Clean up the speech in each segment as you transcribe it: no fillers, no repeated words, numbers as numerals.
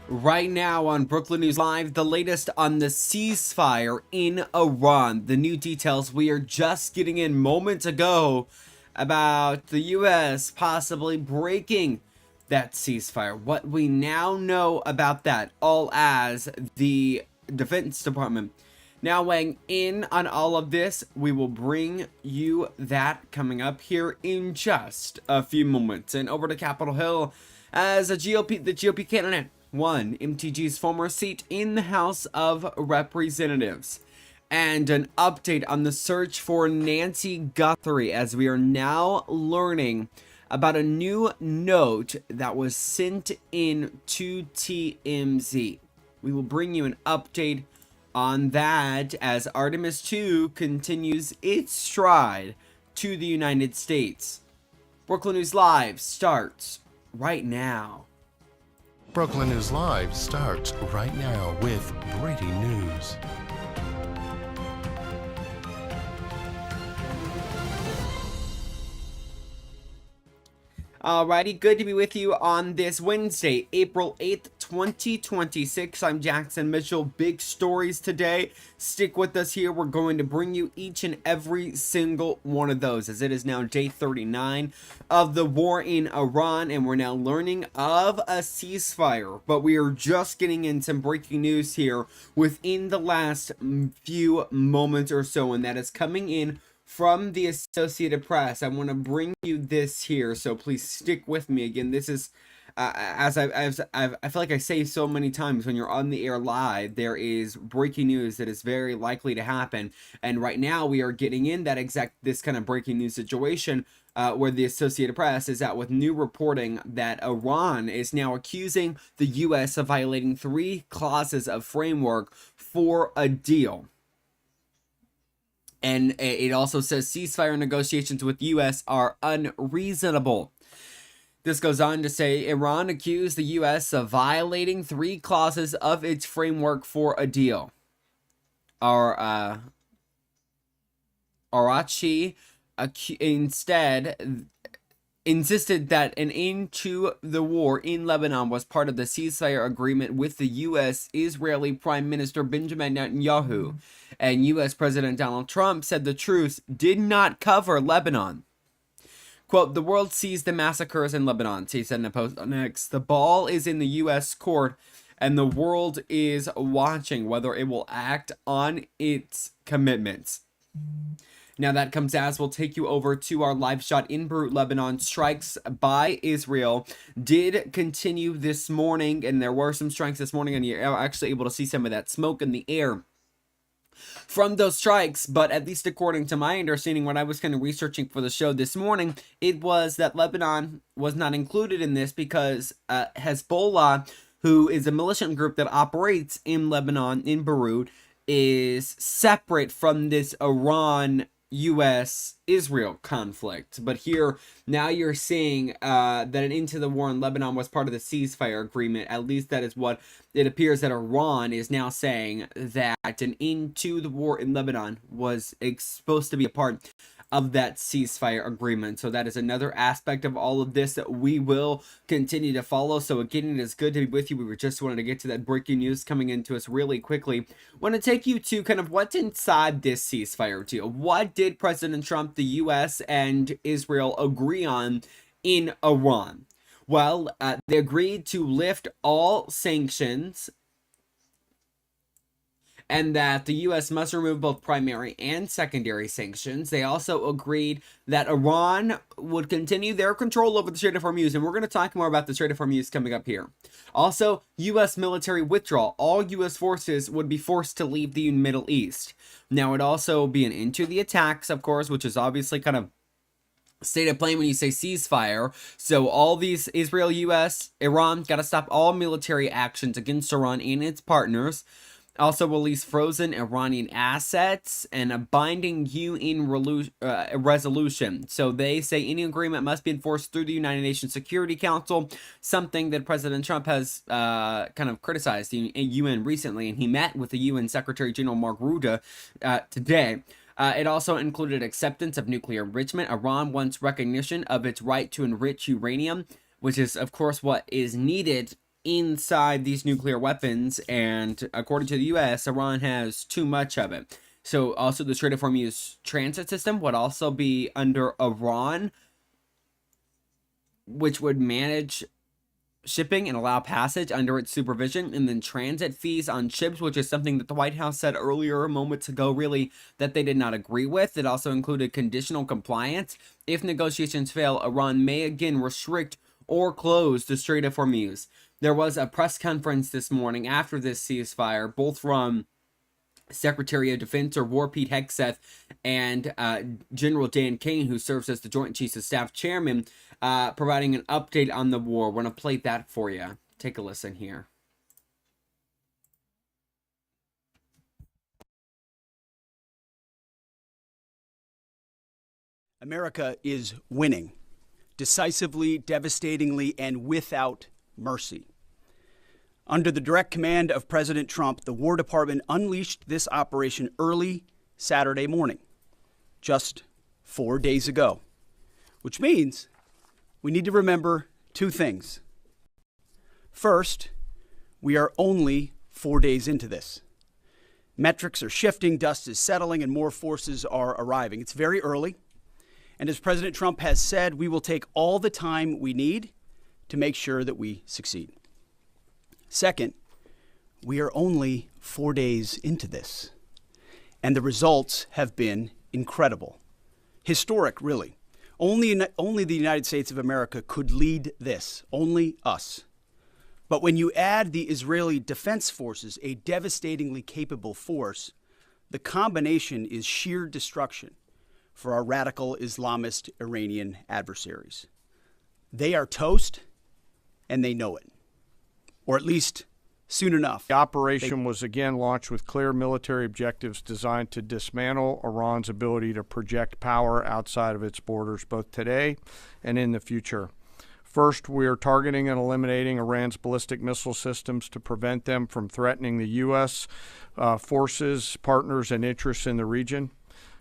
Right now on Brookland News Live, the latest on the ceasefire in Iran. The new details we are just getting in moments ago about the U.S. possibly breaking that ceasefire. What we now know about that, all as the Defense Department now weighing in on all of this. We will bring you that coming up here in just a few moments. And over to Capitol Hill as the GOP candidate won MTG's former seat in the House of Representatives. And an update on the search for Nancy Guthrie, as we are now learning about a new note that was sent in to TMZ. We will bring you an update on that as Artemis 2 continues its stride to the United States. Brookland News Live starts right now. Brookland News Live starts right now with breaking news. Alrighty, good to be with you on this Wednesday, April 8th, 2026. I'm Jackson Mitchell. Big stories today. Stick with us here. We're going to bring you each and every single one of those, as it is now day 39 of the war in Iran, and we're now learning of a ceasefire. But we are just getting in some breaking news here within the last few moments or so, and that is coming in from the Associated Press. I want to bring you this here, so please stick with me. Again, this is as I feel like I say so many times, when you're on the air live, there is breaking news that is very likely to happen, and right now we are getting in this kind of breaking news situation where the Associated Press is out with new reporting that Iran is now accusing the U.S. of violating 3 clauses of framework for a deal. And it also says ceasefire negotiations with U.S. are unreasonable. This goes on to say Iran accused the U.S. of violating 3 clauses of its framework for a deal. Arachi instead insisted that an end to the war in Lebanon was part of the ceasefire agreement with the U.S. Israeli Prime Minister Benjamin Netanyahu, and U.S. President Donald Trump said the truce did not cover Lebanon. Quote, "The world sees the massacres in Lebanon," he said in a post on X. "The ball is in the U.S. court, and the world is watching whether it will act on its commitments." Now that comes as we'll take you over to our live shot in Beirut, Lebanon. Strikes by Israel did continue this morning, and there were some strikes this morning, and you're actually able to see some of that smoke in the air from those strikes. But at least according to my understanding, when I was kind of researching for the show this morning, it was that Lebanon was not included in this because Hezbollah, who is a militant group that operates in Lebanon, in Beirut, is separate from this Iran U.S.-Israel conflict. But here, now you're seeing that an end to the war in Lebanon was part of the ceasefire agreement. At least that is what it appears that Iran is now saying, that an end to the war in Lebanon was supposed to be a part of that ceasefire agreement. So that is another aspect of all of this that we will continue to follow. So again, it is good to be with you. We were just wanted to get to that breaking news coming into us really quickly. Want to take you to kind of what's inside this ceasefire deal. What did President Trump, the U.S., and Israel agree on in Iran? Well, they agreed to lift all sanctions, and that the U.S. must remove both primary and secondary sanctions. They also agreed that Iran would continue their control over the Strait of Hormuz, and we're going to talk more about the Strait of Hormuz coming up here. Also, U.S. military withdrawal. All U.S. forces would be forced to leave the Middle East. Now, it'd also be an end to the attacks, of course, which is obviously kind of state of play when you say ceasefire. So all these Israel, U.S., Iran, got to stop all military actions against Iran and its partners. Also release frozen Iranian assets and a binding UN resolution. So they say any agreement must be enforced through the United Nations Security Council, something that President Trump has kind of criticized the UN recently, and he met with the UN Secretary General Mark Rutte today. It also included acceptance of nuclear enrichment. Iran wants recognition of its right to enrich uranium, which is, of course, what is needed inside these nuclear weapons, and according to the US, Iran has too much of it. So also the Strait of Hormuz transit system would also be under Iran, which would manage shipping and allow passage under its supervision, and then transit fees on ships, which is something that the White House said earlier moments ago really that they did not agree with. It also included conditional compliance. If negotiations fail, Iran may again restrict or close the Strait of Hormuz. There was a press conference this morning after this ceasefire, both from Secretary of Defense or War Pete Hegseth and General Dan Kane, who serves as the Joint Chiefs of Staff Chairman, providing an update on the war. We're going to play that for you. Take a listen here. America is winning decisively, devastatingly, and without mercy. Under the direct command of President Trump, the War Department unleashed this operation early Saturday morning, just 4 days ago, which means we need to remember two things. First, we are only 4 days into this. Metrics are shifting, dust is settling, and more forces are arriving. It's very early, and as President Trump has said, we will take all the time we need to make sure that we succeed. Second, we are only 4 days into this, and the results have been incredible. Historic, really. Only the United States of America could lead this, only us. But when you add the Israeli Defense Forces, a devastatingly capable force, the combination is sheer destruction for our radical Islamist Iranian adversaries. They are toast, and they know it. Or at least soon enough. The operation was again launched with clear military objectives designed to dismantle Iran's ability to project power outside of its borders, both today and in the future. First, we are targeting and eliminating Iran's ballistic missile systems to prevent them from threatening the U.S. Forces, partners, and interests in the region.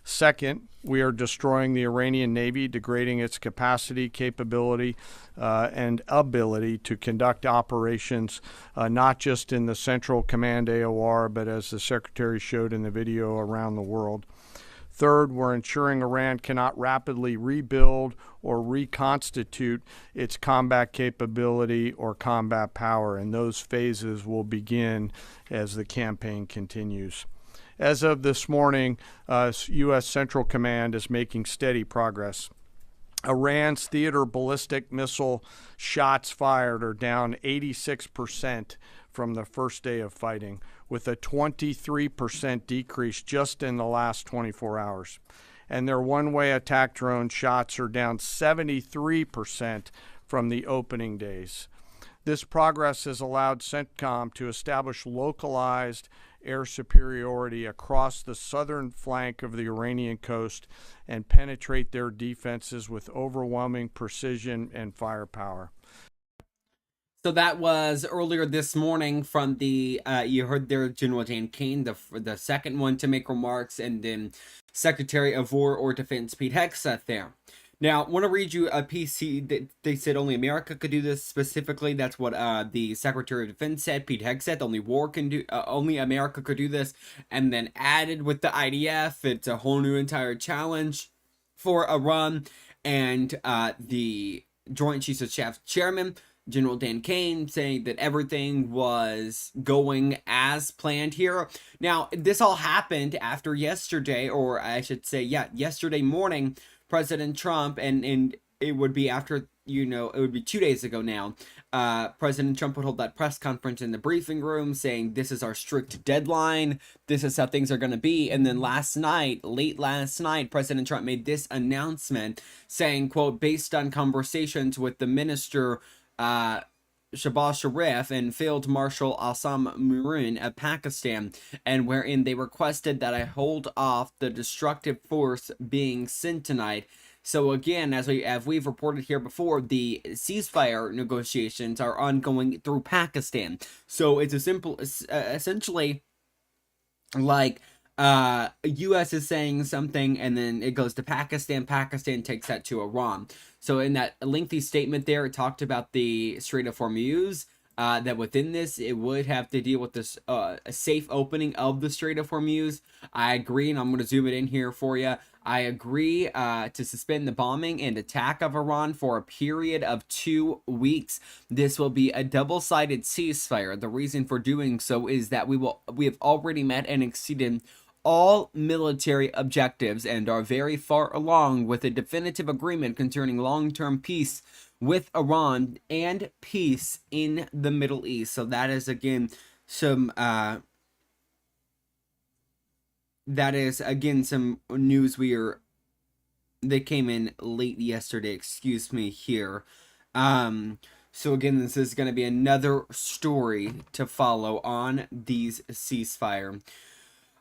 Second, we are destroying the Iranian Navy, degrading its capacity, capability, and ability to conduct operations, not just in the Central Command AOR, but as the Secretary showed in the video, around the world. Third, we're ensuring Iran cannot rapidly rebuild or reconstitute its combat capability or combat power, and those phases will begin as the campaign continues. As of this morning, U.S. Central Command is making steady progress. Iran's theater ballistic missile shots fired are down 86% from the first day of fighting, with a 23% decrease just in the last 24 hours. And their one-way attack drone shots are down 73% from the opening days. This progress has allowed CENTCOM to establish localized air superiority across the southern flank of the Iranian coast and penetrate their defenses with overwhelming precision and firepower. So that was earlier this morning from the, you heard there General Dan Kane, the second one to make remarks, and then Secretary of War or Defense Pete Hegseth there. Now, I want to read you a piece that they said only America could do this specifically. That's what the Secretary of Defense said. Pete Hegseth, only America could do this. And then added with the IDF, it's a whole new entire challenge for Iran. And the Joint Chiefs of Staff Chairman, General Dan Kane, saying that everything was going as planned here. Now, this all happened after yesterday, or I should say, yesterday morning, President Trump, and it would be after, it would be 2 days ago now, President Trump would hold that press conference in the briefing room saying, this is our strict deadline, this is how things are going to be. And then late last night, President Trump made this announcement saying, quote, based on conversations with the minister, Shahbaz Sharif and Field Marshal Assam Murin of Pakistan, and wherein they requested that I hold off the destructive force being sent tonight. So again, as we've reported here before, the ceasefire negotiations are ongoing through Pakistan. So it's essentially like U.S. is saying something, and then it goes to Pakistan. Pakistan takes that to Iran. So in that lengthy statement there, it talked about the Strait of Hormuz, that within this, it would have to deal with this a safe opening of the Strait of Hormuz. I agree, and I'm going to zoom it in here for you. I agree to suspend the bombing and attack of Iran for a period of 2 weeks. This will be a double-sided ceasefire. The reason for doing so is that we have already met and exceeded all military objectives and are very far along with a definitive agreement concerning long-term peace with Iran and peace in the Middle East. So that is again some some news that came in late yesterday, excuse me here. So again, this is going to be another story to follow on these ceasefire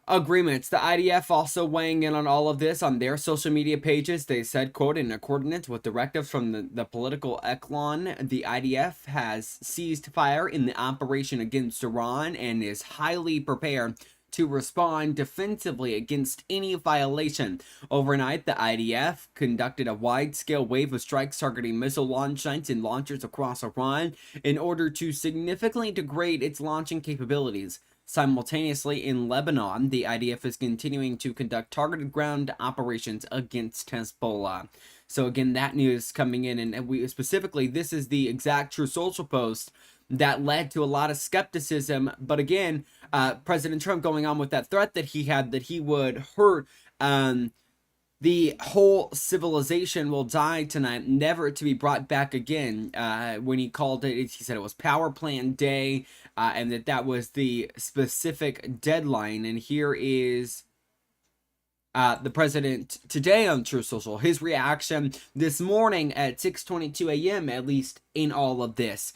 agreements. The IDF also weighing in on all of this on their social media pages. They said, quote, in accordance with directives from the political echelon, the IDF has ceased fire in the operation against Iran and is highly prepared to respond defensively against any violation. Overnight, the IDF conducted a wide-scale wave of strikes targeting missile launch sites and launchers across Iran in order to significantly degrade its launching capabilities. Simultaneously, in Lebanon, the IDF is continuing to conduct targeted ground operations against Hezbollah. So again, that news coming in, and we specifically, this is the exact True Social post that led to a lot of skepticism. But again, President Trump going on with that threat that he had that he would hurt the whole civilization will die tonight, never to be brought back again. When he called it, he said it was Power Plant Day, and that was the specific deadline. And here is the president today on True Social, his reaction this morning at 6:22 a.m., at least in all of this.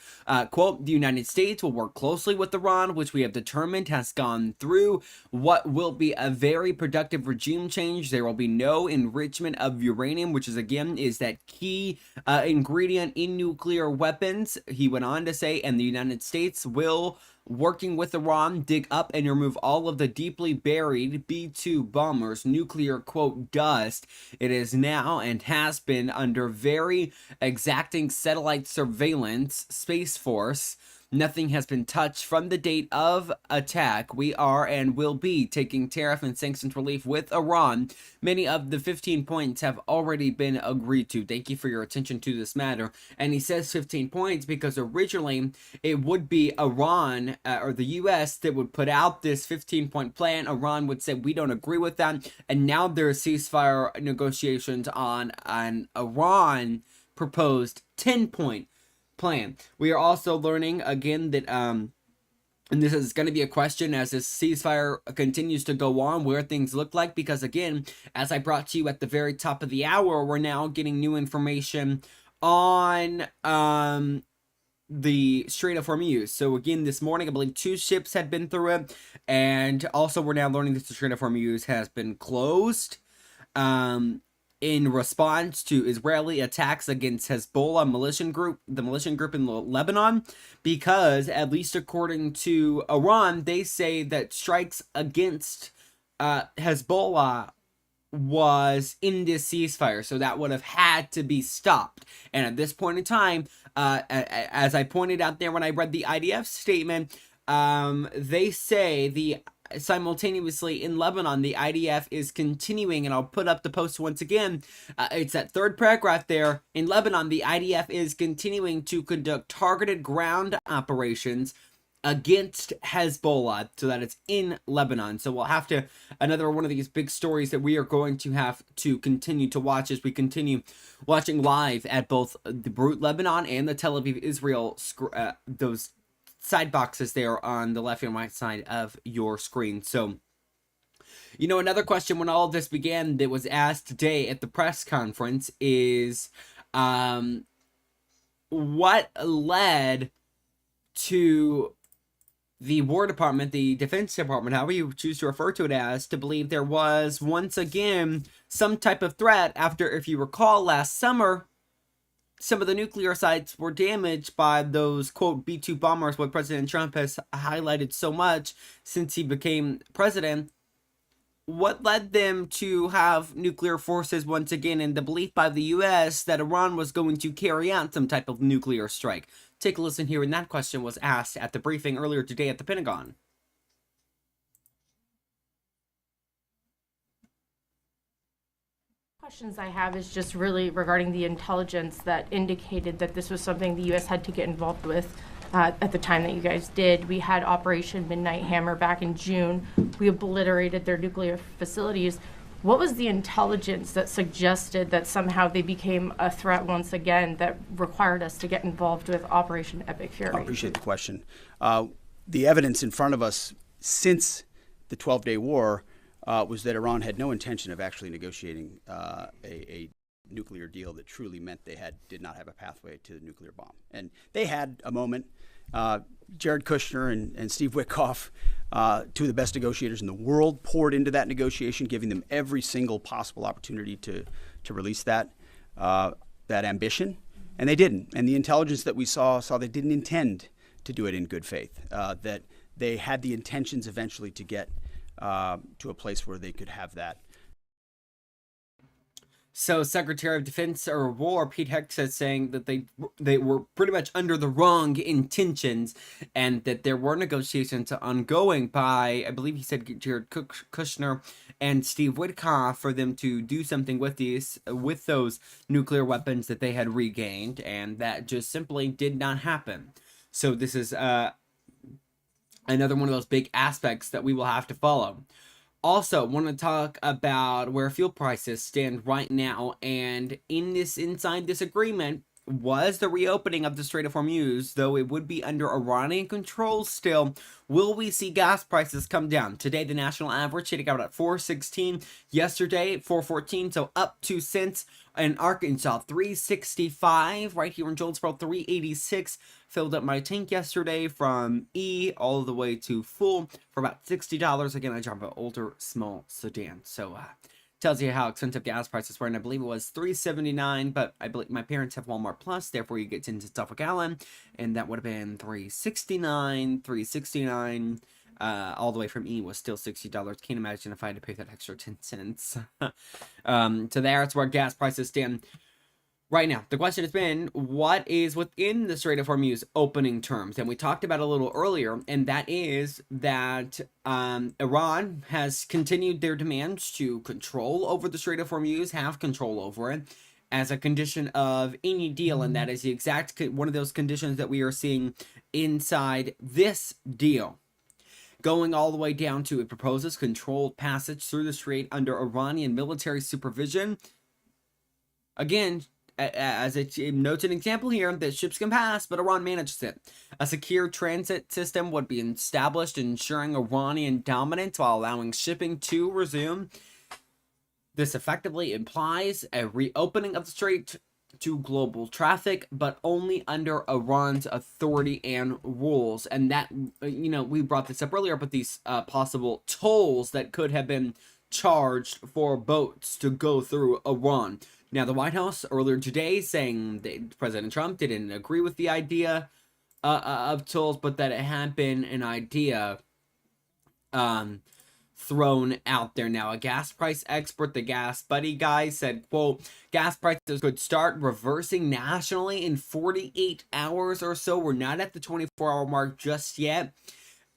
Quote, the United States will work closely with Iran, which we have determined has gone through what will be a very productive regime change. There will be no enrichment of uranium, which is that key ingredient in nuclear weapons, he went on to say, and the United States will, working with Iran, dig up and remove all of the deeply buried B-2 bombers, nuclear, quote, dust. It is now and has been under very exacting satellite surveillance, Space Force. Nothing has been touched from the date of attack. We are and will be taking tariff and sanctions relief with Iran. Many of the 15 points have already been agreed to. Thank you for your attention to this matter. And he says 15 points because originally it would be Iran or the U.S. that would put out this 15-point plan. Iran would say we don't agree with that. And now there are ceasefire negotiations on an Iran proposed 10-point plan. We are also learning again that and this is going to be a question as this ceasefire continues to go on, where things look like, because again, as I brought to you at the very top of the hour, we're now getting new information on the Strait of Hormuz. So again, this morning, I believe 2 ships had been through it, and also we're now learning that the Strait of Hormuz has been closed in response to Israeli attacks against Hezbollah the militia group in Lebanon, because at least according to Iran, they say that strikes against Hezbollah was in this ceasefire, so that would have had to be stopped. And at this point in time, as I pointed out there when I read the IDF statement, they say simultaneously in Lebanon, the IDF is continuing, and I'll put up the post once again. It's that third paragraph there. In Lebanon, the IDF is continuing to conduct targeted ground operations against Hezbollah, so that it's in Lebanon. So we'll have to, another one of these big stories that we are going to have to continue to watch as we continue watching live at both the Beirut, Lebanon, and the Tel Aviv, Israel, those side boxes there on the left and right side of your screen. So, another question when all of this began that was asked today at the press conference is, what led to the War Department, the Defense Department, however you choose to refer to it as, to believe there was once again some type of threat after, if you recall, last summer, some of the nuclear sites were damaged by those, quote, B-2 bombers, what President Trump has highlighted so much since he became president. What led them to have nuclear forces once again, and the belief by the U.S. that Iran was going to carry out some type of nuclear strike? Take a listen here when that question was asked at the briefing earlier today at the Pentagon. Questions I have is just really regarding the intelligence that indicated that this was something the U.S. had to get involved with at the time that you guys did. We had Operation Midnight Hammer back in June. We obliterated their nuclear facilities. What was the intelligence that suggested that somehow they became a threat once again that required us to get involved with Operation Epic Fury? I appreciate the question. The evidence in front of us since the 12-day war was that Iran had no intention of actually negotiating a nuclear deal that truly meant they did not have a pathway to the nuclear bomb. And they had a moment. Jared Kushner and Steve Witkoff, two of the best negotiators in the world, poured into that negotiation, giving them every single possible opportunity to release that ambition. And they didn't. And the intelligence that we saw they didn't intend to do it in good faith, that they had the intentions eventually to get to a place where they could have that. So Secretary of Defense or War Pete Hegseth saying that they were pretty much under the wrong intentions, and that there were negotiations ongoing by, I believe he said, Jared Kushner and Steve Witkoff for them to do something with those nuclear weapons that they had regained, and that just simply did not happen. So this is another one of those big aspects that we will have to follow. Also, want to talk about where fuel prices stand right now, and inside this agreement was the reopening of the Strait of Hormuz, though it would be under Iranian control still. Will we see gas prices come down? Today, the national average hitting out at $4.16. Yesterday, $4.14, so up 2 cents. In Arkansas, $3.65. Right here in Jonesboro, $3.86. Filled up my tank yesterday from E all the way to full for about $60. Again, I drive an older, small sedan, so tells you how expensive gas prices were, and I believe it was $3.79, but I believe my parents have Walmart Plus, therefore you get 10 cents off a gallon, and that would have been $3.69, all the way from E was still $60. Can't imagine if I had to pay that extra 10 cents. So that's where gas prices stand right now. The question has been, what is within the Strait of Hormuz opening terms? And we talked about a little earlier, and that is that Iran has continued their demands to control over the Strait of Hormuz, have control over it, as a condition of any deal, and that is the exact one of those conditions that we are seeing inside this deal. Going all the way down to, it proposes controlled passage through the strait under Iranian military supervision. Again, as it notes an example here, that ships can pass, but Iran manages it. A secure transit system would be established, ensuring Iranian dominance while allowing shipping to resume. This effectively implies a reopening of the strait to global traffic, but only under Iran's authority and rules. And that, we brought this up earlier, but these possible tolls that could have been charged for boats to go through Iran. Now, the White House earlier today saying that President Trump didn't agree with the idea of tolls, but that it had been an idea thrown out there. Now, a gas price expert, the Gas Buddy guy, said, quote, gas prices could start reversing nationally in 48 hours or so. We're not at the 24-hour mark just yet.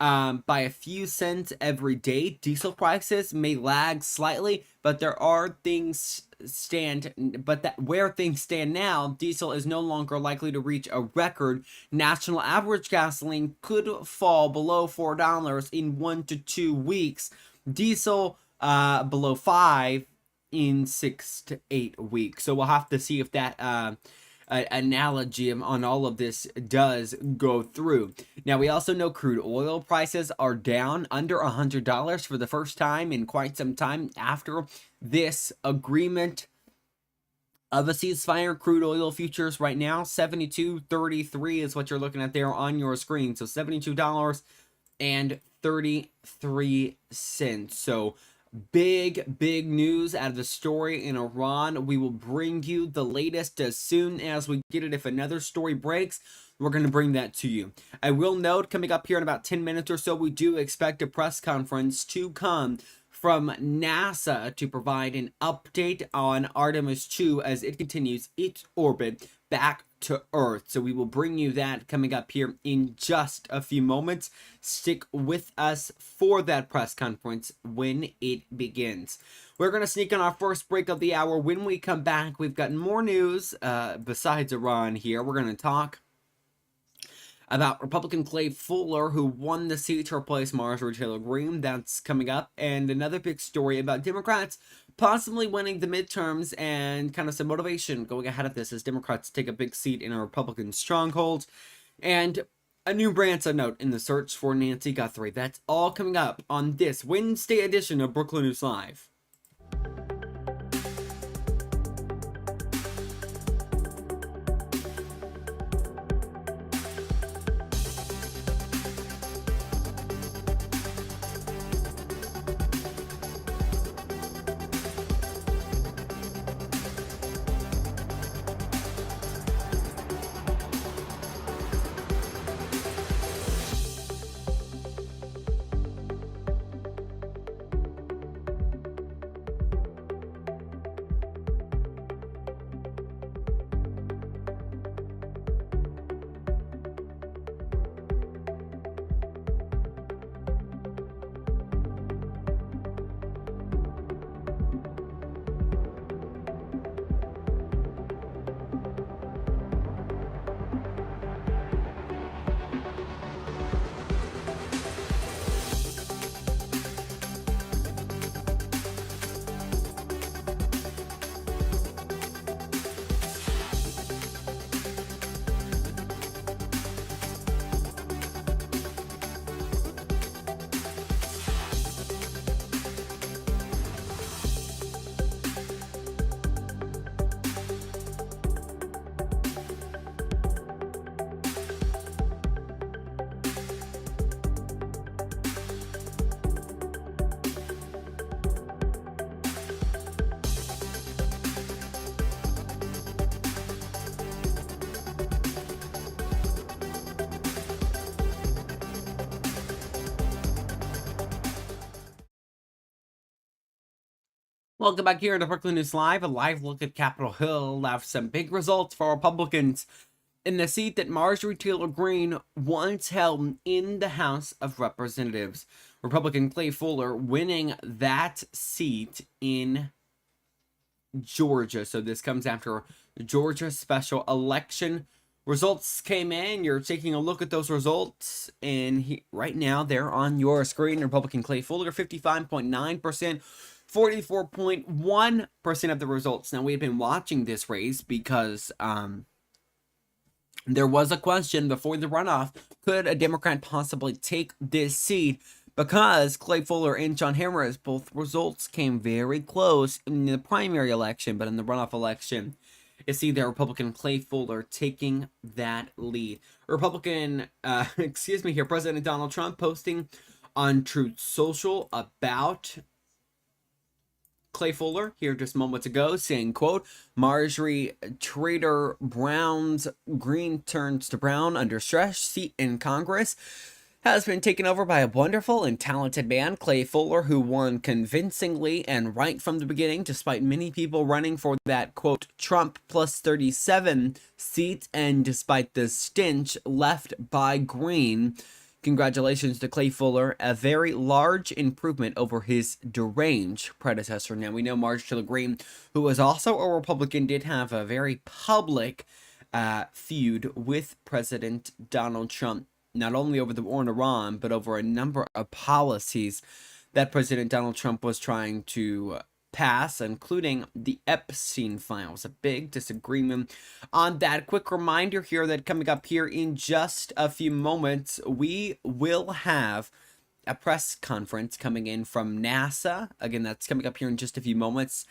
By a few cents every day. Diesel prices may lag slightly, but where things stand now, diesel is no longer likely to reach a record. National average gasoline could fall below $4 in 1 to 2 weeks. Diesel below $5 in 6 to 8 weeks. So we'll have to see if that analogy on all of this does go through. Now, we also know crude oil prices are down under $100 for the first time in quite some time after this agreement of a ceasefire. Crude oil futures right now, $72.33 is what you're looking at there on your screen. So $72.33. So big news out of the story in Iran. We will bring you the latest as soon as we get it. If another story breaks, we're going to bring that to you. I will note, coming up here in about 10 minutes or so, we do expect a press conference to come from NASA to provide an update on Artemis 2 as it continues its orbit back to Earth. So we will bring you that coming up here in just a few moments. Stick with us for that press conference when it begins. We're going to sneak in our first break of the hour. When we come back, we've got more news besides Iran here. We're going to talk about Republican Clay Fuller, who won the seat to replace Marjorie Taylor Greene. That's coming up. And another big story about Democrats possibly winning the midterms and kind of some motivation going ahead of this as Democrats take a big seat in a Republican stronghold. And a new branch of note in the search for Nancy Guthrie. That's all coming up on this Wednesday edition of Brookland News Live. Welcome back here to Brookland News Live, a live look at Capitol Hill. Have some big results for Republicans in the seat that Marjorie Taylor Greene once held in the House of Representatives. Republican Clay Fuller winning that seat in Georgia. So this comes after Georgia special election. Results came in. You're taking a look at those results, and right now they're on your screen. Republican Clay Fuller, 55.9%. 44.1% of the results. Now, we've been watching this race because there was a question before the runoff, could a Democrat possibly take this seat? Because Clay Fuller and John Harris, both results came very close in the primary election, but in the runoff election, you see the Republican Clay Fuller taking that lead. Republican, President Donald Trump posting on Truth Social about Clay Fuller here just moments ago, saying, quote, Marjorie Trader Brown's Green turns to brown under stress seat in Congress has been taken over by a wonderful and talented man, Clay Fuller, who won convincingly and right from the beginning, despite many people running for that, quote, Trump plus 37 seat, and despite the stench left by Green. Congratulations to Clay Fuller, a very large improvement over his deranged predecessor. Now, we know Marjorie Taylor Greene, who was also a Republican, did have a very public feud with President Donald Trump, not only over the war in Iran, but over a number of policies that President Donald Trump was trying to pass, including the Epstein files. A big disagreement on that. Quick reminder here that coming up here in just a few moments, we will have a press conference coming in from NASA. Again, that's coming up here in just a few moments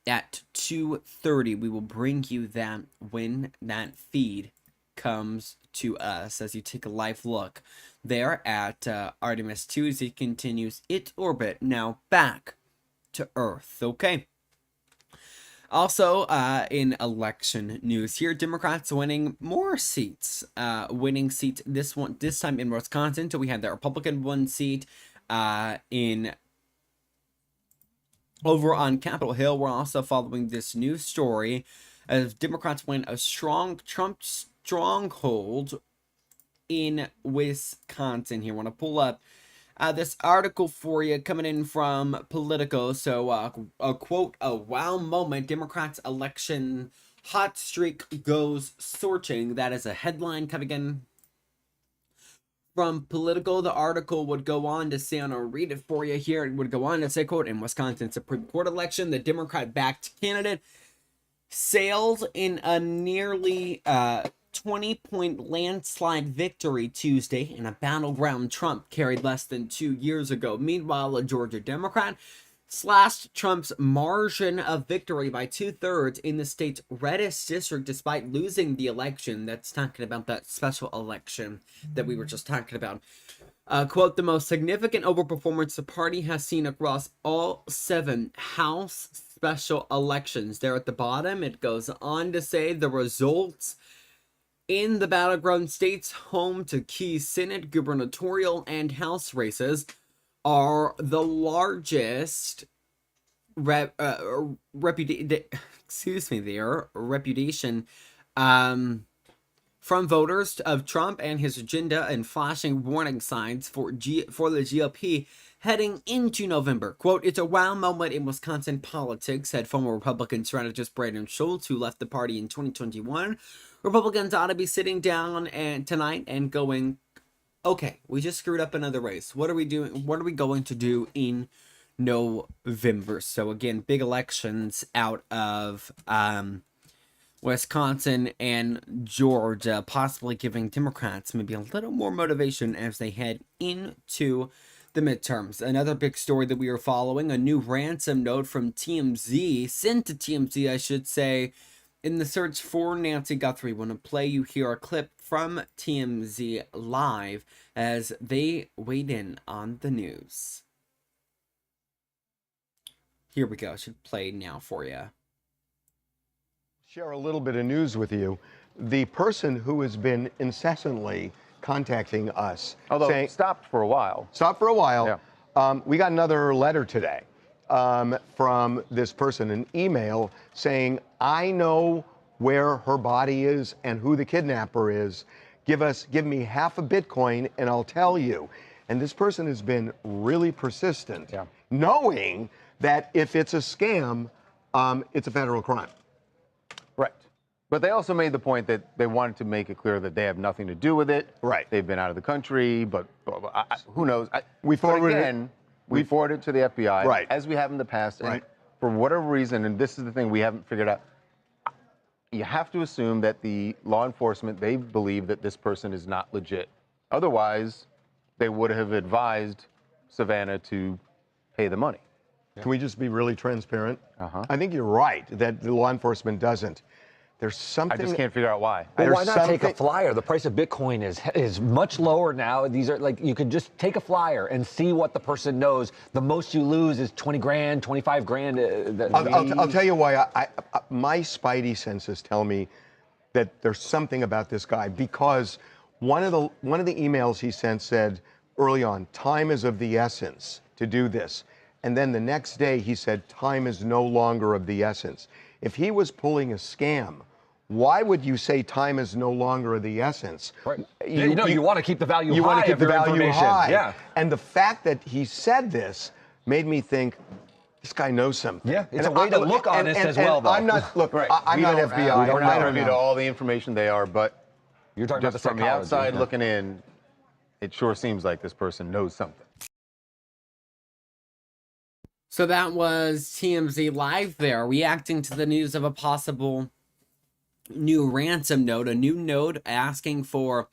at 2:30. We will bring you that when that feed comes to us as you take a live look there at Artemis 2 as it continues its orbit now back to Earth. Okay. Also, in election news here, Democrats winning more seats. Winning seats this time in Wisconsin. So we had the Republican 1 seat in Over on Capitol Hill, we're also following this news story as Democrats win a strong Trump stronghold in Wisconsin. Here, I want to pull up this article for you coming in from Politico. So, a quote, a wow moment, Democrats election hot streak goes searching. That is a headline coming in from Politico. The article would go on to say, and I'll read it for you here. It would go on to say, quote, in Wisconsin Supreme Court election, the Democrat-backed candidate sailed in a nearly 20-point landslide victory Tuesday in a battleground Trump carried less than 2 years ago. Meanwhile, a Georgia Democrat slashed Trump's margin of victory by 2/3 in the state's reddest district despite losing the election. That's talking about that special election that we were just talking about. Quote, the most significant overperformance the party has seen across all 7 House special elections. There at the bottom, it goes on to say the results in the battleground states home to key Senate, gubernatorial, and House races are the largest reputation from voters of Trump and his agenda, and flashing warning signs for the GOP heading into November. Quote, it's a wow moment in Wisconsin politics, said former Republican strategist Brandon Schultz, who left the party in 2021. Republicans ought to be sitting down tonight and going, okay, we just screwed up another race. What are we doing? What are we going to do in November? So again, big elections out of Wisconsin and Georgia, possibly giving Democrats maybe a little more motivation as they head into the midterms. Another big story that we are following, a new ransom note from TMZ, sent to TMZ, I should say, in the search for Nancy Guthrie. I want to play you here a clip from TMZ Live as they weighed in on the news. Here we go. I should play now for you. Share a little bit of news with you. The person who has been incessantly contacting us, although saying, stopped for a while. Yeah. We got another letter today from this person, an email saying, I know where her body is and who the kidnapper is. Give me half a Bitcoin and I'll tell you. And this person has been really persistent, knowing that if it's a scam, it's a federal crime. Right. But they also made the point that they wanted to make it clear that they have nothing to do with it. Right. They've been out of the country, but who knows? We forwarded we forwarded it to the FBI, right, as we have in the past. And right. For whatever reason, and this is the thing we haven't figured out, you have to assume that the law enforcement, they believe that this person is not legit. Otherwise, they would have advised Savannah to pay the money. Can we just be really transparent? I think you're right that the law enforcement doesn't. There's something. I just can't figure out why. Well, why not take a flyer? The price of Bitcoin is much lower now. These are like, you could just take a flyer and see what the person knows. The most you lose is 20 grand, 25 grand. I'll tell you why. My spidey senses tell me that there's something about this guy, because one of the emails he sent said early on, time is of the essence to do this. And then the next day he said, time is no longer of the essence. If he was pulling a scam, why would you say time is no longer of the essence? Right. You want to keep the value high. You want to keep the value high. Yeah. And the fact that he said this made me think, this guy knows something. Yeah, it's a way to look honest as well, though. I'm not, look, right. I'm not FBI. We're not privy to all the information they are, but you're talking about the from the outside looking in, it sure seems like this person knows something. So that was TMZ Live there, reacting to the news of a possible new ransom note, a new note asking for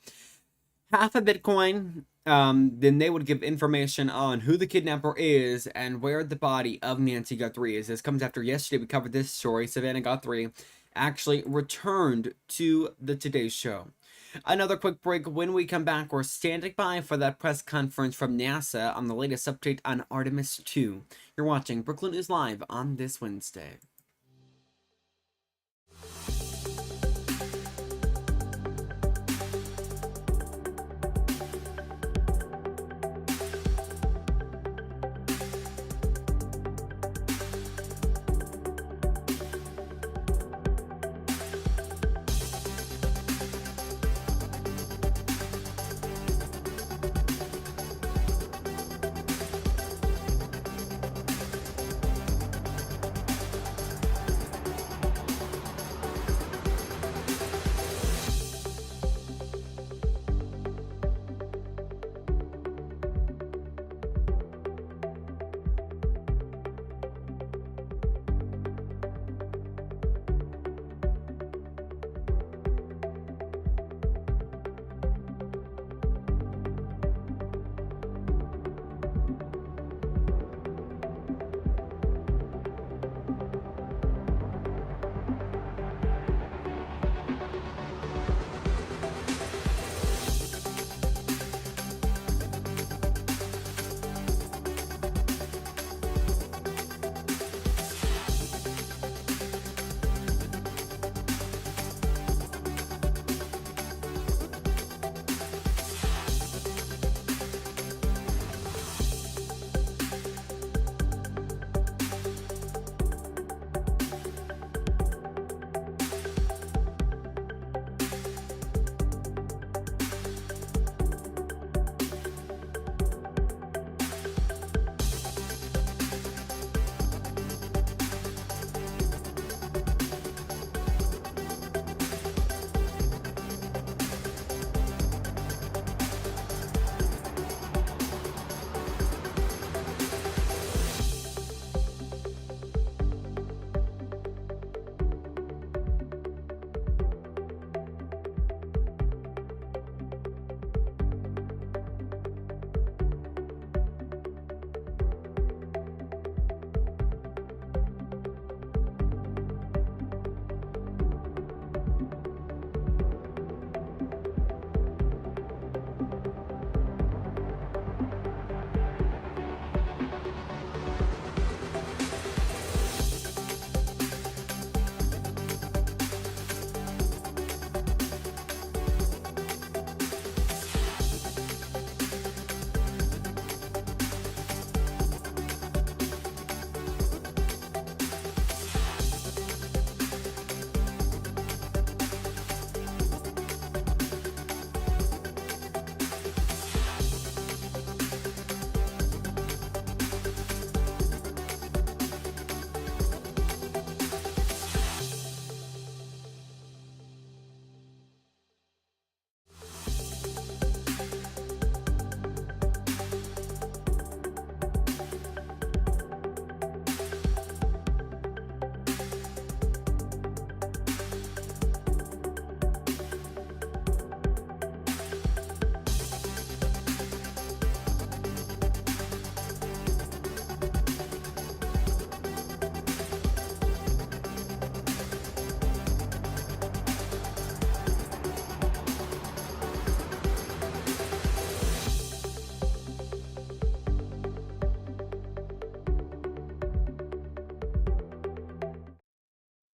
half a Bitcoin. Then they would give information on who the kidnapper is and where the body of Nancy Guthrie is. This comes after yesterday we covered this story. Savannah Guthrie actually returned to the Today Show. Another quick break. When we come back, we're standing by for that press conference from NASA on the latest update on Artemis 2. You're watching Brookland News Live on this Wednesday.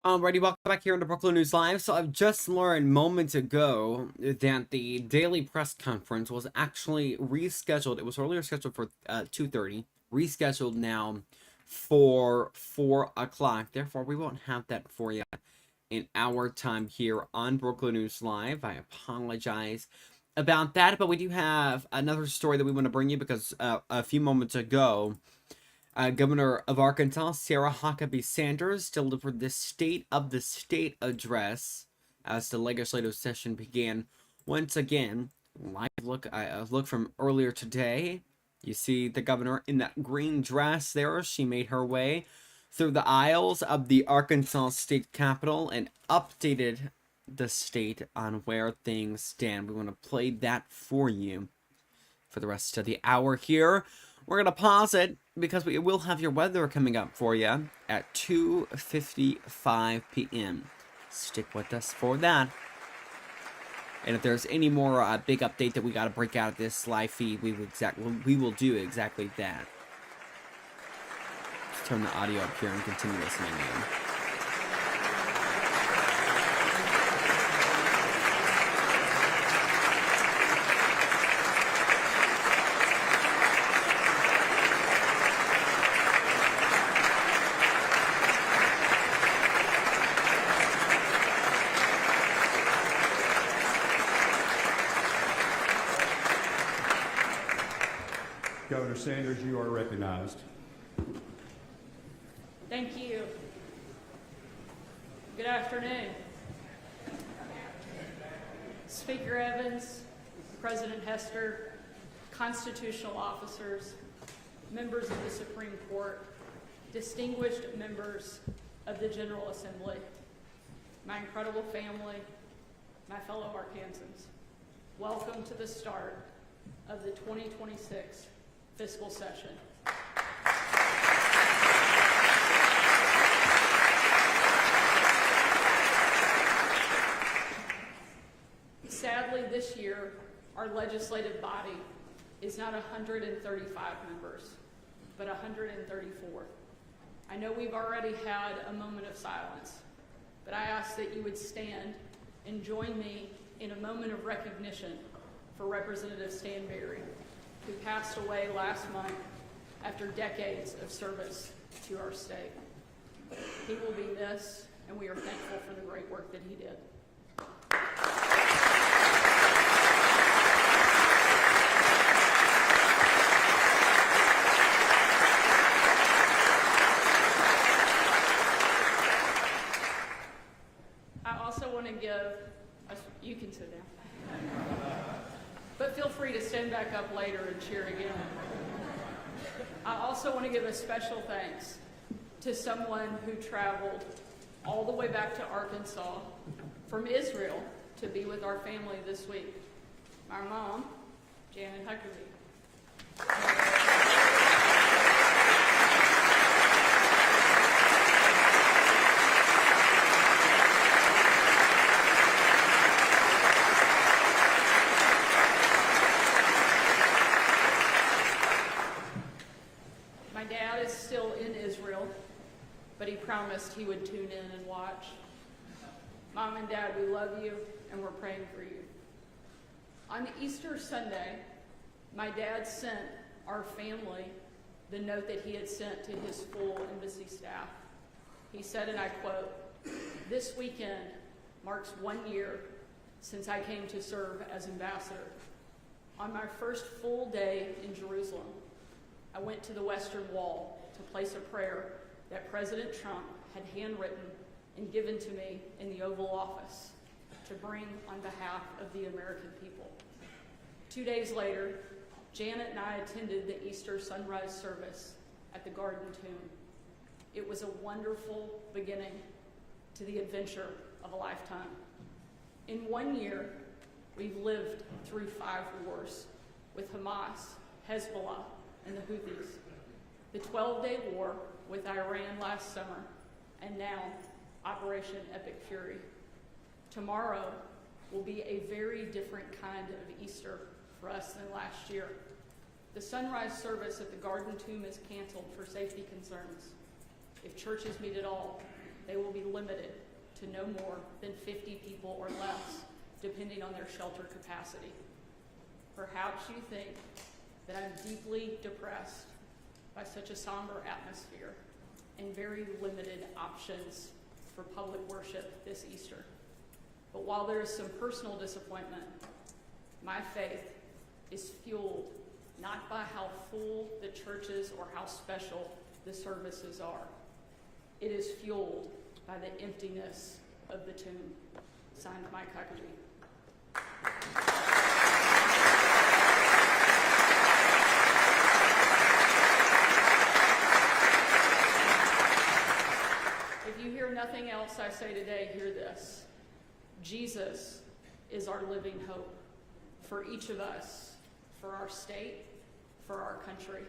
Alrighty, welcome back here into Brookland News Live. So I've just learned moments ago that the daily press conference was actually rescheduled. It was earlier scheduled for 2:30, rescheduled now for 4 o'clock. Therefore, we won't have that for you in our time here on Brookland News Live. I apologize about that, but we do have another story that we want to bring you because a few moments ago, Governor of Arkansas, Sarah Huckabee Sanders, delivered the State of the State address as the legislative session began. Once again, live look, a look from earlier today. You see the governor in that green dress there. She made her way through the aisles of the Arkansas State Capitol and updated the state on where things stand. We want to play that for you for the rest of the hour here. We're going to pause it because we will have your weather coming up for you at 2:55 p.m. Stick with us for that. And if there's any more big update that we got to break out of this live feed, we will do exactly that. Let's turn the audio up here and continue listening in. Governor Sanders, you are recognized. Thank you. Good afternoon. Speaker Evans, President Hester, constitutional officers, members of the Supreme Court, distinguished members of the General Assembly, my incredible family, my fellow Arkansans, welcome to the start of the 2026 fiscal session. Sadly, this year, our legislative body is not 135 members, but 134. I know we've already had a moment of silence, but I ask that you would stand and join me in a moment of recognition for Representative Stan Berry, who passed away last month after decades of service to our state. He will be missed, and we are thankful for the great work that he did. I also want to you can sit down. But feel free to stand back up later and cheer again. I also want to give a special thanks to someone who traveled all the way back to Arkansas from Israel to be with our family this week. My mom, Janet Huckabee. But he promised he would tune in and watch. Mom and Dad, we love you, and we're praying for you. On Easter Sunday, my dad sent our family the note that he had sent to his full embassy staff. He said, and I quote, "This weekend marks 1 year since I came to serve as ambassador. On my first full day in Jerusalem, I went to the Western Wall to place a prayer that President Trump had handwritten and given to me in the Oval Office to bring on behalf of the American people. 2 days later, Janet and I attended the Easter sunrise service at the Garden Tomb. It was a wonderful beginning to the adventure of a lifetime. In 1 year, we've lived through 5 wars with Hamas, Hezbollah, and the Houthis, the 12-day war with Iran last summer, and now Operation Epic Fury. Tomorrow will be a very different kind of Easter for us than last year. The sunrise service at the Garden Tomb is canceled for safety concerns. If churches meet at all, they will be limited to no more than 50 people or less, depending on their shelter capacity. Perhaps you think that I'm deeply depressed by such a somber atmosphere and very limited options for public worship this Easter. But while there is some personal disappointment, my faith is fueled not by how full the churches or how special the services are. It is fueled by the emptiness of the tomb. Signed, Mike Huckabee. If you hear nothing else I say today, hear this. Jesus is our living hope for each of us, for our state, for our country.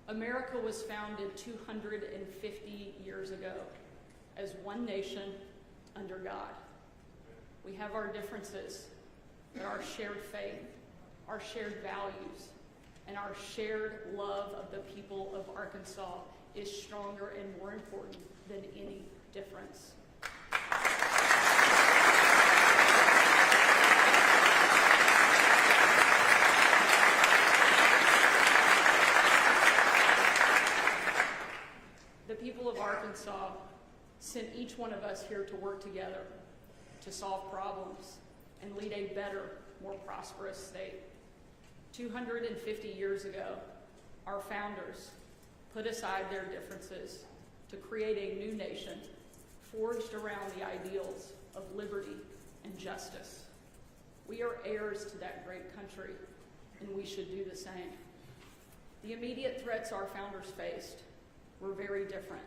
America was founded 250 years ago as one nation under God. We have our differences, but our shared faith, our shared values, and our shared love of the people of Arkansas is stronger and more important than any difference. The people of Arkansas sent each one of us here to work together to solve problems and lead a better, more prosperous state. 250 years ago, our founders put aside their differences to create a new nation forged around the ideals of liberty and justice. We are heirs to that great country, and we should do the same. The immediate threats our founders faced were very different,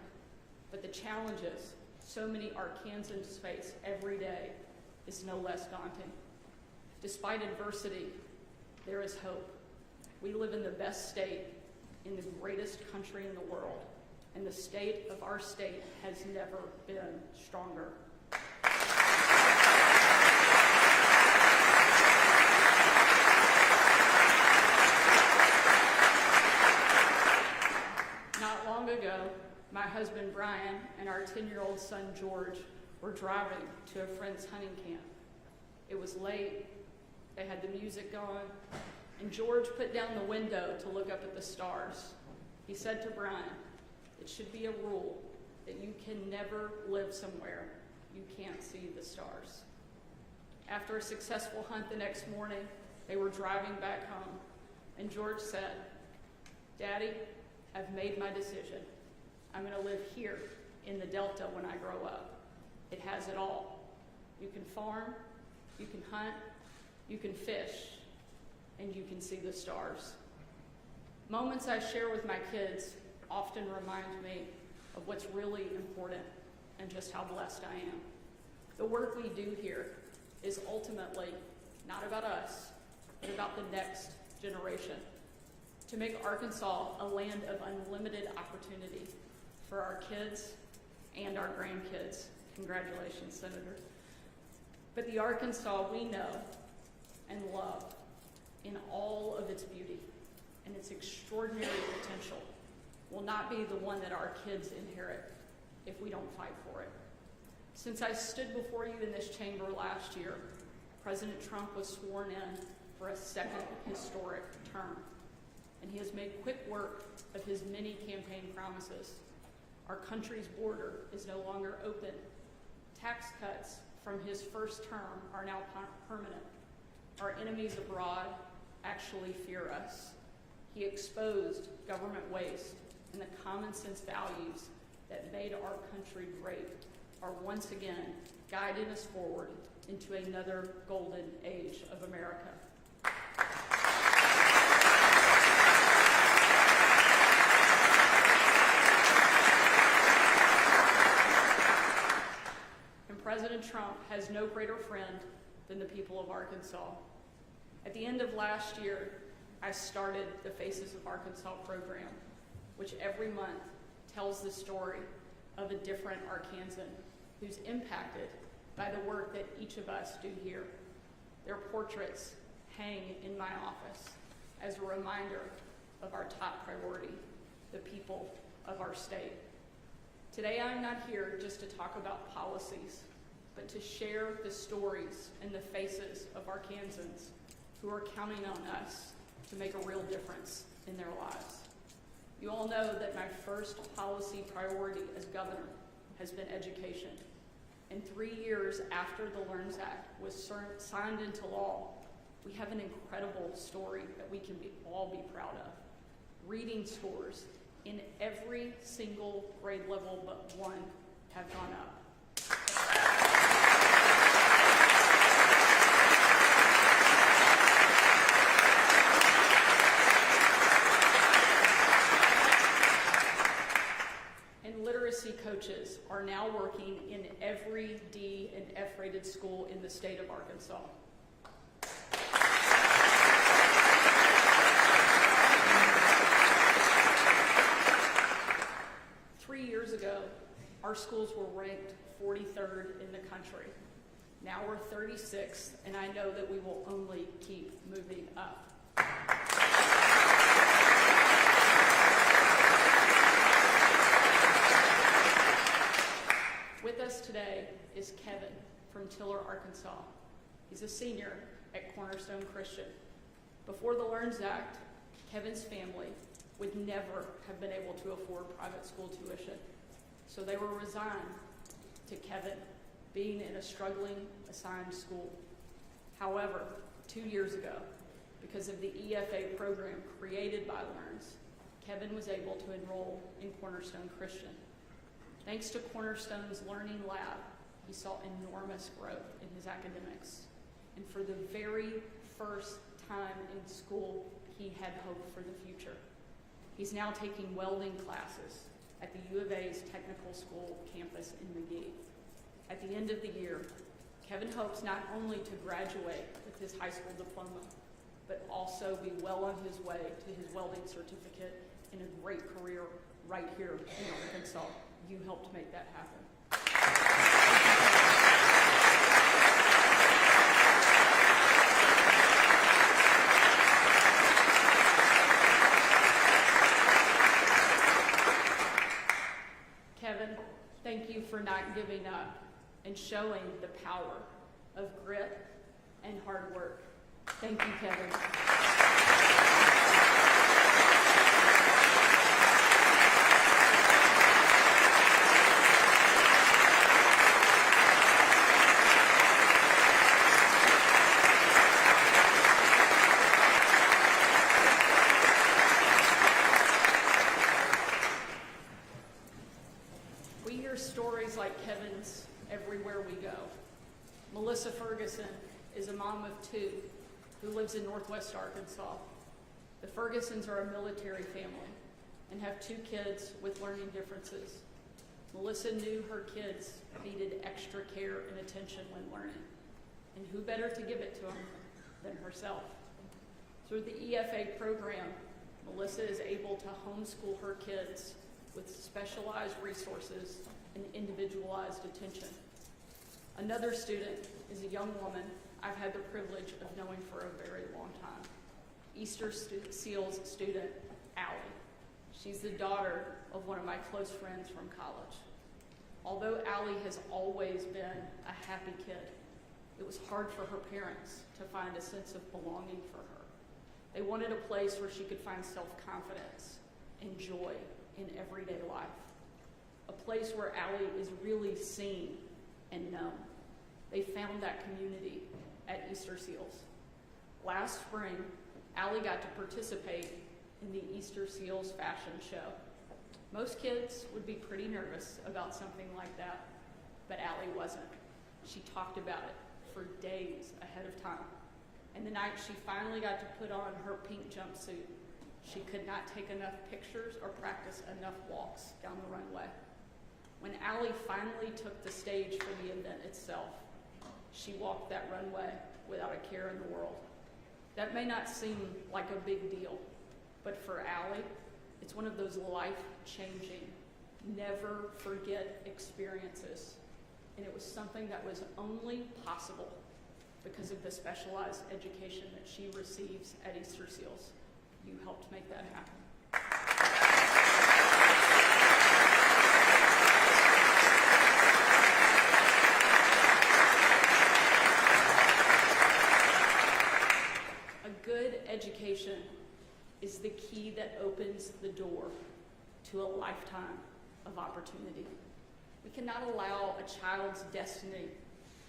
but the challenges so many Arkansans face every day is no less daunting. Despite adversity, there is hope. We live in the best state in the greatest country in the world, and the state of our state has never been stronger. Not long ago, my husband Brian and our 10-year-old son George were driving to a friend's hunting camp. It was late, they had the music going, and George put down the window to look up at the stars. He said to Brian, "It should be a rule that you can never live somewhere you can't see the stars." After a successful hunt the next morning, they were driving back home, and George said, "Daddy, I've made my decision. I'm going to live here in the Delta when I grow up. It has it all. You can farm, you can hunt, you can fish, and you can see the stars." Moments I share with my kids often remind me of what's really important and just how blessed I am. The work we do here is ultimately not about us, but about the next generation. To make Arkansas a land of unlimited opportunity for our kids and our grandkids. Congratulations, Senator. But the Arkansas we know and love in all of its beauty and its extraordinary potential will not be the one that our kids inherit if we don't fight for it. Since I stood before you in this chamber last year, President Trump was sworn in for a second historic term, and he has made quick work of his many campaign promises. Our country's border is no longer open. Tax cuts from his first term are now permanent. Our enemies abroad actually fear us. He exposed government waste, and the common sense values that made our country great are once again guiding us forward into another golden age of America. And President Trump has no greater friend than the people of Arkansas. At the end of last year, I started the Faces of Arkansas program, which every month tells the story of a different Arkansan who's impacted by the work that each of us do here. Their portraits hang in my office as a reminder of our top priority, the people of our state. Today I'm not here just to talk about policies, but to share the stories and the faces of Arkansans who are counting on us to make a real difference in their lives. You all know that my first policy priority as governor has been education. And 3 years after the LEARNS Act was signed into law, we have an incredible story that we can all be proud of. Reading scores in every single grade level but one have gone up. And literacy coaches are now working in every D and F-rated school in the state of Arkansas. Our schools were ranked 43rd in the country. Now we're 36th, and I know that we will only keep moving up. With us today is Kevin from Tiller, Arkansas. He's a senior at Cornerstone Christian. Before the LEARNS Act, Kevin's family would never have been able to afford private school tuition. So they were resigned to Kevin being in a struggling assigned school. However, 2 years ago, because of the EFA program created by LEARNS, Kevin was able to enroll in Cornerstone Christian. Thanks to Cornerstone's Learning Lab, he saw enormous growth in his academics. And for the very first time in school, he had hope for the future. He's now taking welding classes at the U of A's Technical School campus in McGee. At the end of the year, Kevin hopes not only to graduate with his high school diploma, but also be well on his way to his welding certificate and a great career right here in Arkansas. You helped make that happen. Kevin, thank you for not giving up and showing the power of grit and hard work. Thank you, Kevin. We hear stories like Kevin's everywhere we go. Melissa Ferguson is a mom of two who lives in Northwest Arkansas. The Fergusons are a military family and have 2 kids with learning differences. Melissa knew her kids needed extra care and attention when learning, and who better to give it to them than herself? Through the EFA program, Melissa is able to homeschool her kids with specialized resources and individualized attention. Another student is a young woman I've had the privilege of knowing for a very long time. Easter Seals student, Allie. She's the daughter of one of my close friends from college. Although Allie has always been a happy kid, it was hard for her parents to find a sense of belonging for her. They wanted a place where she could find self-confidence and joy in everyday life. A place where Allie is really seen and known. They found that community at Easter Seals. Last spring, Allie got to participate in the Easter Seals fashion show. Most kids would be pretty nervous about something like that, but Allie wasn't. She talked about it for days ahead of time. And the night she finally got to put on her pink jumpsuit, she could not take enough pictures or practice enough walks down the runway. When Allie finally took the stage for the event itself, she walked that runway without a care in the world. That may not seem like a big deal, but for Allie, it's one of those life-changing, never forget experiences. And it was something that was only possible because of the specialized education that she receives at Easter Seals. You helped make that happen. is the key that opens the door to a lifetime of opportunity. We cannot allow a child's destiny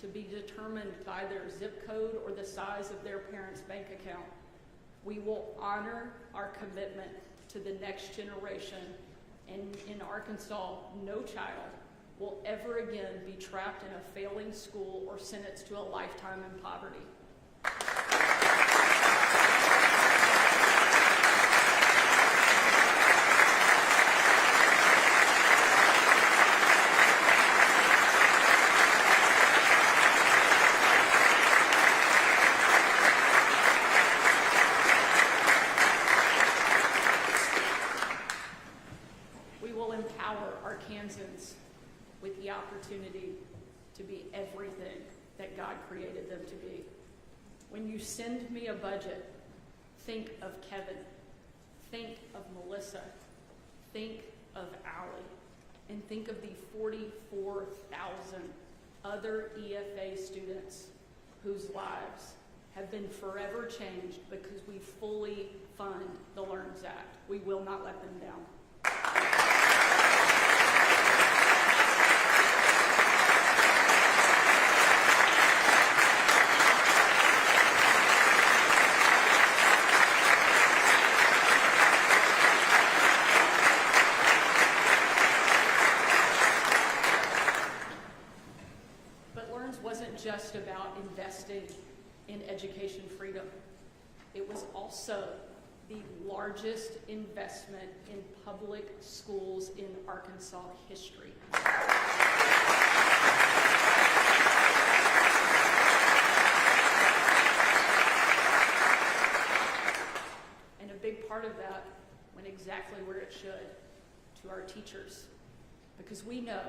to be determined by their zip code or the size of their parents' bank account. We will honor our commitment to the next generation, and in Arkansas, no child will ever again be trapped in a failing school or sentenced to a lifetime in poverty. We will empower Arkansans with the opportunity to be everything that God created them to be. When you send me a budget, think of Kevin, think of Melissa, think of Allie, and think of the 44,000 other EFA students whose lives have been forever changed because we fully fund the LEARNS Act. We will not let them down. Wasn't just about investing in education freedom. It was also the largest investment in public schools in Arkansas history. And a big part of that went exactly where it should, to our teachers, because we know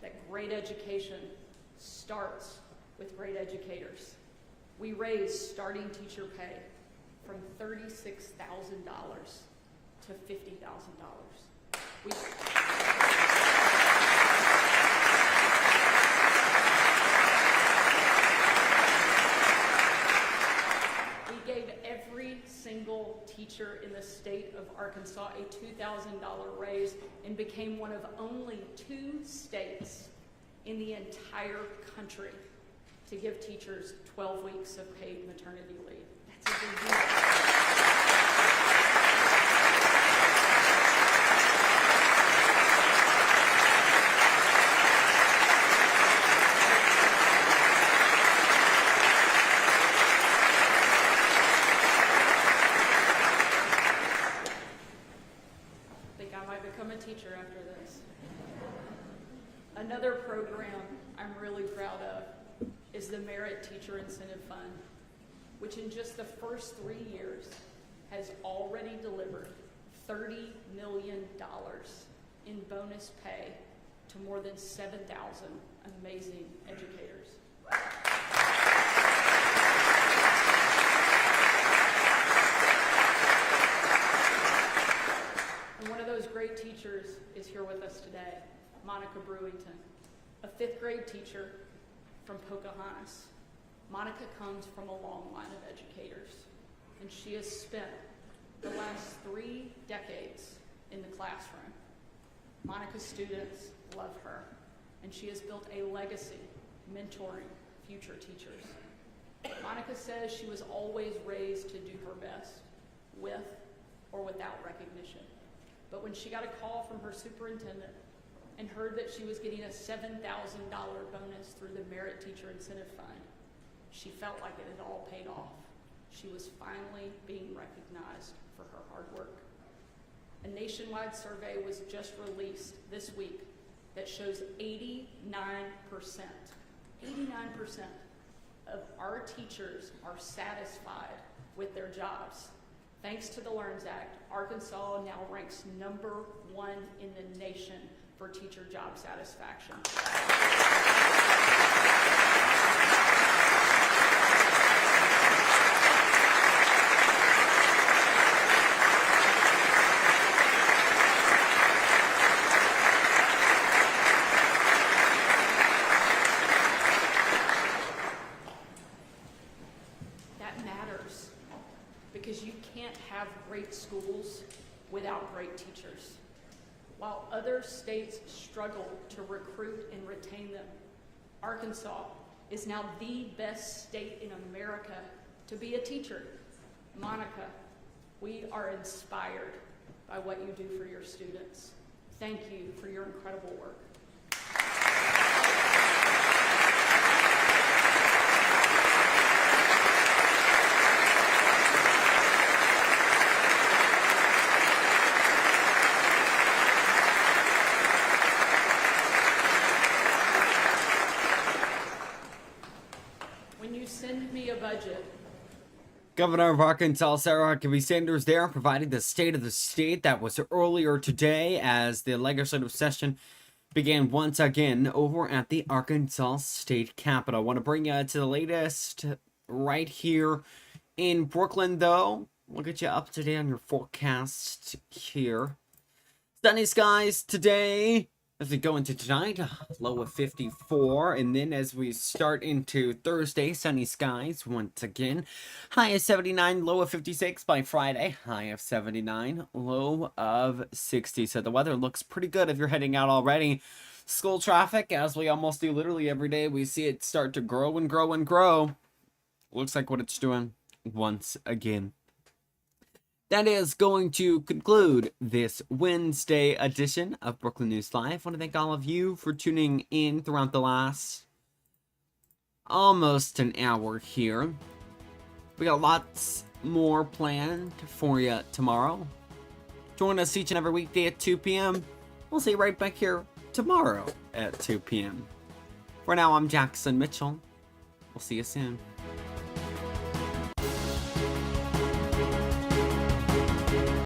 that great education starts with great educators. We raised starting teacher pay from $36,000 to $50,000. We gave every single teacher in the state of Arkansas a $2,000 raise and became one of only 2 states in the entire country to give teachers 12 weeks of paid maternity leave. That's a big deal. I think I might become a teacher after this. Another program I'm really proud of is the Merit Teacher Incentive Fund, which in just the first 3 years has already delivered $30 million in bonus pay to more than 7,000 amazing educators. And one of those great teachers is here with us today, Monica Brewington, a 5th grade teacher from Pocahontas. Monica comes from a long line of educators, and she has spent the last 3 decades in the classroom. Monica's students love her, and she has built a legacy mentoring future teachers. Monica says she was always raised to do her best, with or without recognition. But when she got a call from her superintendent and heard that she was getting a $7,000 bonus through the Merit Teacher Incentive Fund, she felt like it had all paid off. She was finally being recognized for her hard work. A nationwide survey was just released this week that shows 89% of our teachers are satisfied with their jobs. Thanks to the LEARNS Act, Arkansas now ranks #1 in the nation for teacher job satisfaction. That matters, because you can't have have great schools without great teachers. While other states struggle to recruit and retain them, Arkansas is now the best state in America to be a teacher. Monica, we are inspired by what you do for your students. Thank you for your incredible work. When you send me a budget, Governor of Arkansas, Sarah Huckabee Sanders, there providing the state of the state. That was earlier today as the legislative session began once again over at the Arkansas State Capitol. I want to bring you to the latest right here in Brookland, though. We'll get you up to date on your forecast here. Sunny skies today. As we go into tonight, low of 54, and then as we start into Thursday, sunny skies once again. High of 79, low of 56 by Friday. High of 79, low of 60. So the weather looks pretty good if you're heading out already. School traffic, as we almost do literally every day, we see it start to grow and grow and grow. Looks like what it's doing once again. That is going to conclude this Wednesday edition of Brookland News Live. I want to thank all of you for tuning in throughout the last almost an hour here. We got lots more planned for you tomorrow. Join us each and every weekday at 2 p.m. We'll see you right back here tomorrow at 2 p.m. For now, I'm Jackson Mitchell. We'll see you soon.